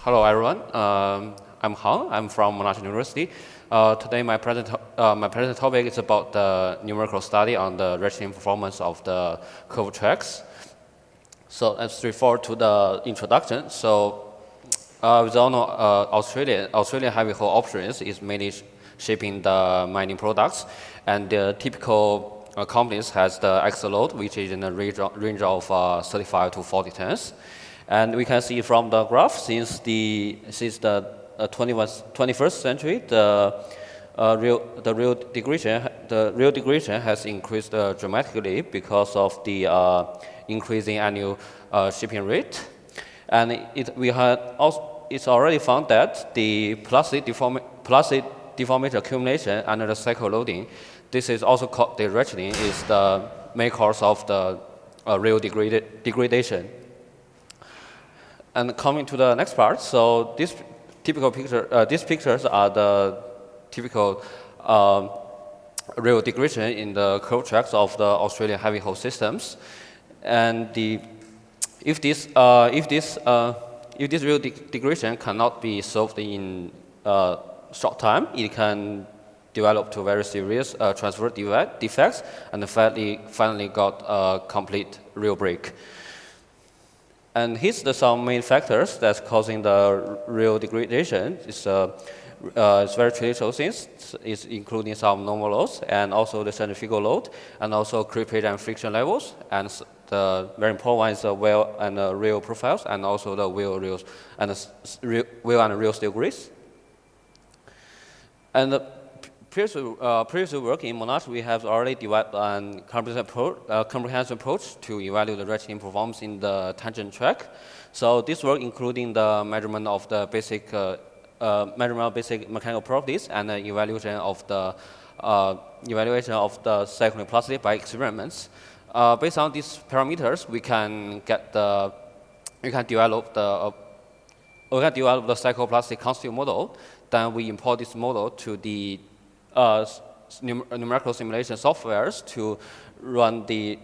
Hello, everyone. I'm Kang. I'm from Monash University. Today, my present topic is about the numerical study on the ratcheting performance of the curved tracks. So let's straightforward to the introduction. So we all know Australian heavy haul operations is mainly shipping the mining products, and the typical companies has the axle load, which is in the range of 35 to 40 tons. And we can see from the graph, since the 21st century, the real degradation has increased dramatically because of the increasing annual shipping rate. And it's already found that the plastic deformation accumulation under the cycle loading, this is also called the ratcheting, is the main cause of the real degradation. And coming to the next part, so these pictures are the typical real degradation in the curved tracks of the Australian heavy haul systems. And if this real degradation cannot be solved in short time, it can develop to very serious transfer defects, and finally got a complete real break. And here's some main factors that's causing the real degradation. It's very traditional things. It's including some normal loads, and also the centrifugal load, and also creepage and friction levels. And the very important one is the wheel and the real profiles, and also the wheel and real steel grease. And previous work in Monash, we have already developed a comprehensive approach to evaluate the ratcheting performance in the tangent track. So this work including the measurement of the basic mechanical properties and the evaluation of the cycling plasticity by experiments. Based on these parameters, we can develop the cycloplastic constitutive model. Then we import this model to the numerical simulation softwares to run a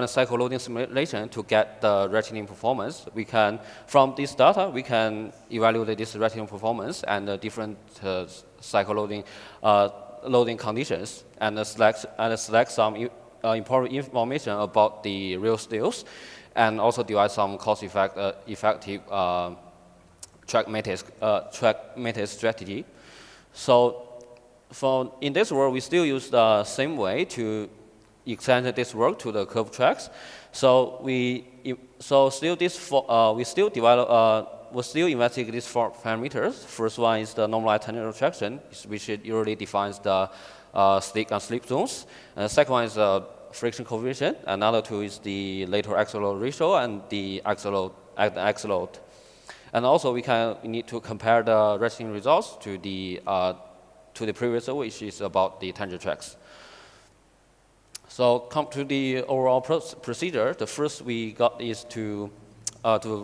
cycle loading simulation to get the ratcheting performance. From this data, we can evaluate this ratcheting performance and the different cycle loading conditions, and select some important information about the real steels, and also devise some cost-effective track maintenance strategy. So in this work, we still use the same way to extend this work to the curved tracks. So we still investigate these 4 parameters. First one is the normalized tangential traction, which usually defines the stick and slip zones. And the second one is the friction coefficient. Another 2 is the lateral axle load ratio and the axle load. And also we need to compare the ratcheting results to the previous, which is about the tangent tracks. So come to the overall procedure. The first we got is to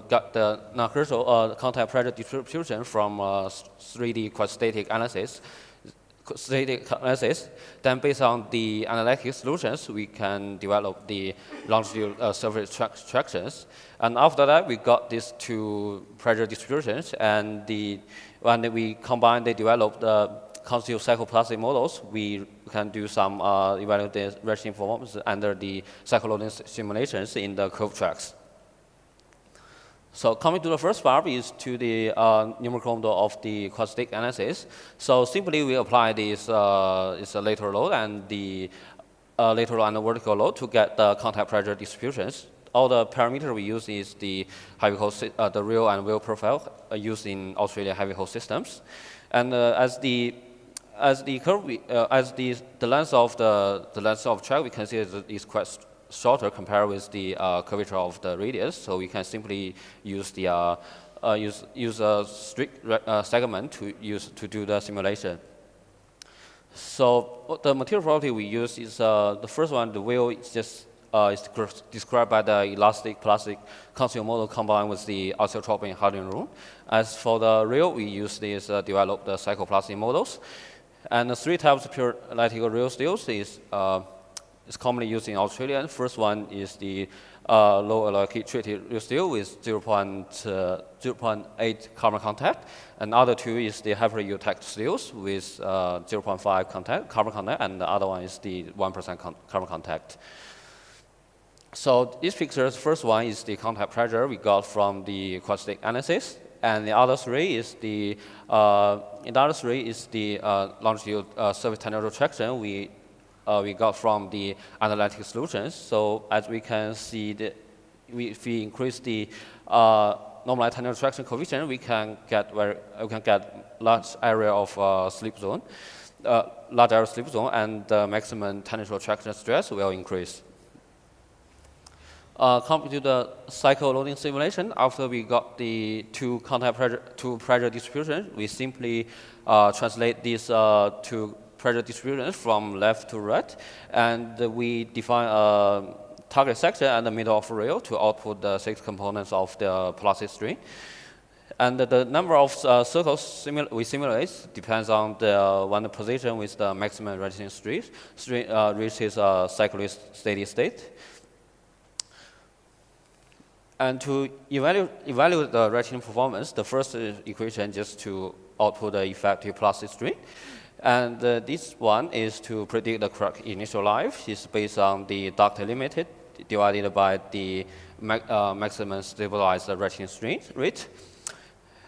get the non-critical contact pressure distribution from 3D quadratic analysis. Then based on the analytic solutions, we can develop the longitudinal surface tractions. And after that, we got these 2 pressure distributions, and when we combine, they develop the constitutive cycloplastic models. We can do some evaluate the ratcheting performance under the cycle loading simulations in the curved tracks. So coming to the first part is to the numerical model of the quadratic analysis. So simply we apply this lateral load and the vertical load to get the contact pressure distributions. All the parameters we use is the real and wheel profile used in Australian heavy haul systems. And as the length of track, we can see is quite shorter compared with the curvature of the radius. So we can simply use a strict segment to do the simulation. So the material property we use is the first one. The wheel is just is described by the elastic plastic constitutive model combined with the isotropic hardening rule. As for the rail, we use this develop the cycloplastic models. And the 3 types of pure lattice rail steels is commonly used in Australia. First one is the low alloy treated real steel with 0.8 carbon contact. And other two is the hyper-UTAC steels with 0.5 carbon contact, and the other one is the 1% carbon contact. So these pictures, first one is the contact pressure we got from the acoustic analysis, and the other three is the longitude surface tangential traction we got from the analytic solutions. So as we can see, if we increase the normalized tangential traction coefficient, we can get large area of slip zone, and the maximum tangential traction stress will increase. Coming to the cycle loading simulation, after we got the two pressure distributions, we simply translate these two pressure distributions from left to right, and we define a target section and the middle of rail to output the 6 components of the plastic string. And the number of circles we simulate depends on when the position with the maximum ratcheting string reaches a cyclist steady state. And to evaluate the ratcheting performance, the first equation just to output the effective plastic string. And this one is to predict the correct initial life. It's based on the duct limited divided by the maximum stabilized ratcheting string rate.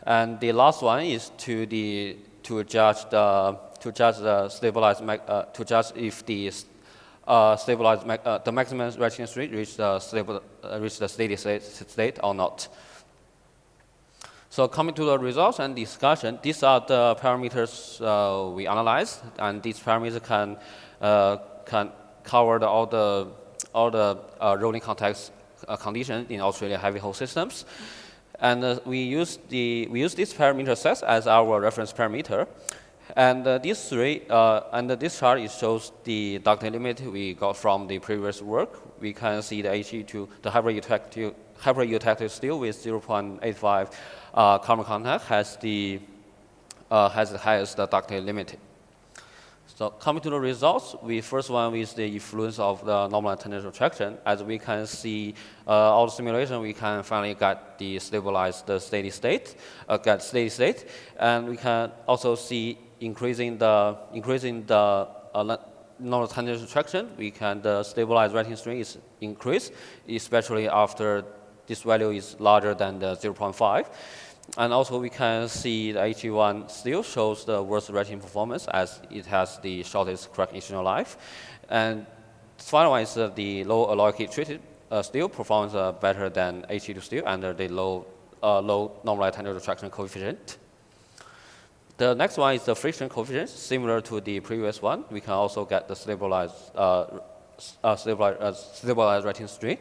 And the last one is to judge if the maximum ratcheting string reach the steady state or not. So coming to the results and discussion, these are the parameters we analyzed, and these parameters can cover all the rolling context conditions in Australia heavy hull systems. And we use this parameter set as our reference parameter. And these three, and this chart, it shows the duct limit we got from the previous work. We can see the HE2, the hyper-eutectic steel with 0.85 carbon contact has the highest duct limit. So coming to the results, first one is the influence of the normal tangential traction. As we can see, all the simulation, we can finally get the stabilized steady state, and we can also see increasing the normal tangential traction. The stabilized ratcheting string is increased, especially after this value is larger than the 0.5. And also we can see the HE1 steel shows the worst ratcheting performance as it has the shortest correct initial life. And the final one is the low alloy kit treated steel performs better than HE2 steel under the low normalized tangential traction coefficient. The next one is the friction coefficient, similar to the previous one. We can also get the stabilized ratcheting string,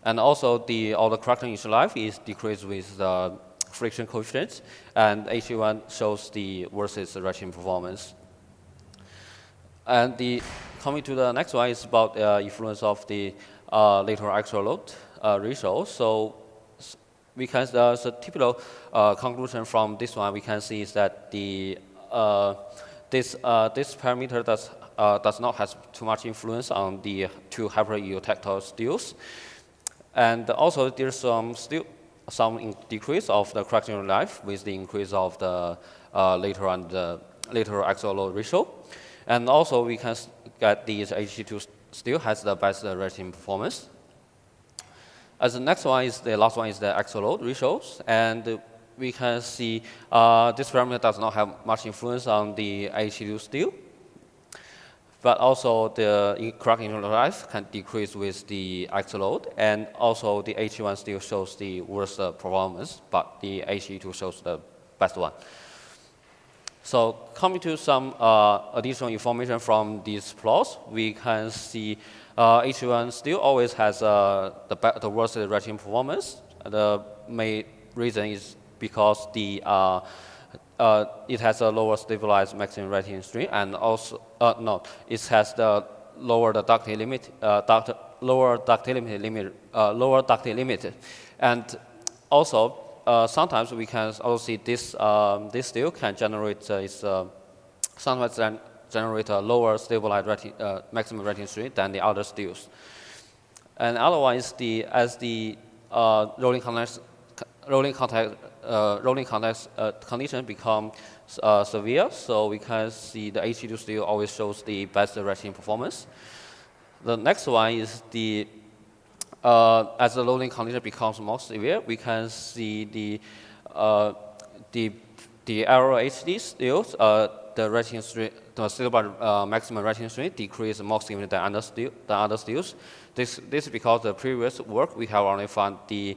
and also all the correct initial life is decreased with the friction coefficient, and HE1 shows the worst ratcheting performance. And coming to the next one is about the influence of the lateral axial load ratio. So we can the typical conclusion from this one we can see is that this parameter does not have too much influence on the two hyper-eutectic steels. And also there's some decrease of the correct initial life with the increase of the lateral axial load ratio. And also we can get the HE2 steel has the best ratcheting performance. As the next one is the last one is the axial load ratios, and we can see this parameter does not have much influence on the HE2 steel, but also the correct initial life can decrease with the axial load, and also the HE1 steel shows the worst performance, but the HE2 shows the best one. So coming to some additional information from these plots, we can see HE1 steel always has the worst ratcheting performance. The main reason is because it has a lower stabilized maximum ratcheting string, and also it has the lower duct limit, and also sometimes we can also see this steel can generate sometimes generate a lower stabilized maximum ratcheting string than the other steels. And otherwise, as the rolling context condition become severe, so we can see the H2 still always shows the best ratcheting performance. The next one is as the loading condition becomes more severe, we can see the error HD still the ratcheting strength, the stable maximum ratcheting strength decrease more significantly than other steels. This is because the previous work we have only found this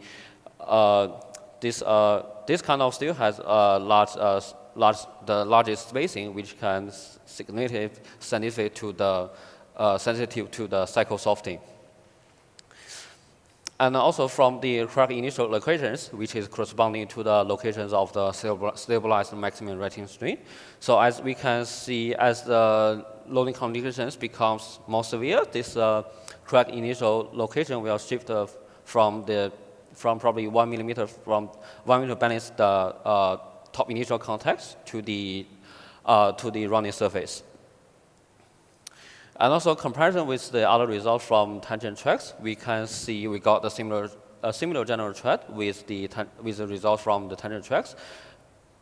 kind of steel has the largest spacing, which can significantly sensitive to the cycle softening. And also from the correct initial locations, which is corresponding to the locations of the stabilized maximum ratcheting strength. So as we can see, as the loading conditions becomes more severe, this correct initial location will shift from probably 1 millimeter balance the top initial contact to the running surface. And also comparison with the other results from tangent tracks, we can see we got a similar general trend with the results from the tangent tracks.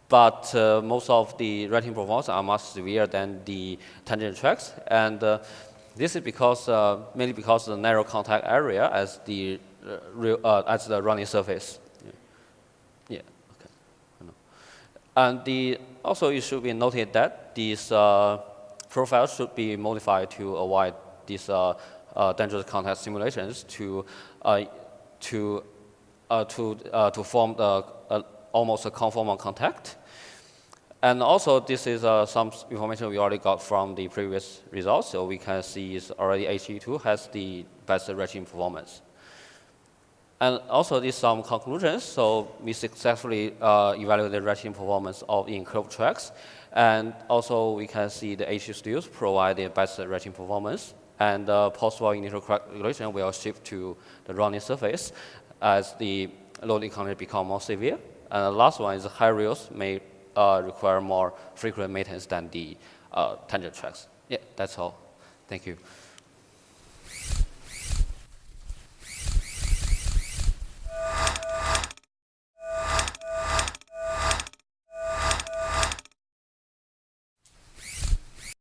But most of the ratcheting performance are much severe than the tangent tracks, and this is because mainly because of the narrow contact area as the running surface. Yeah. Okay. And also it should be noted that these profiles should be modified to avoid these dangerous contact simulations to form almost a conformal contact. And also, this is some information we already got from the previous results. So we can see is already HE2 has the best ratcheting performance. And also, these some conclusions. So we successfully evaluated the ratcheting performance in curved tracks. And also, we can see the HE steels provide the best ratcheting performance. And post-wall initial regulation will shift to the running surface as the loading condition become more severe. And the last one is high rails may require more frequent maintenance than the tangent tracks. Yeah, that's all. Thank you.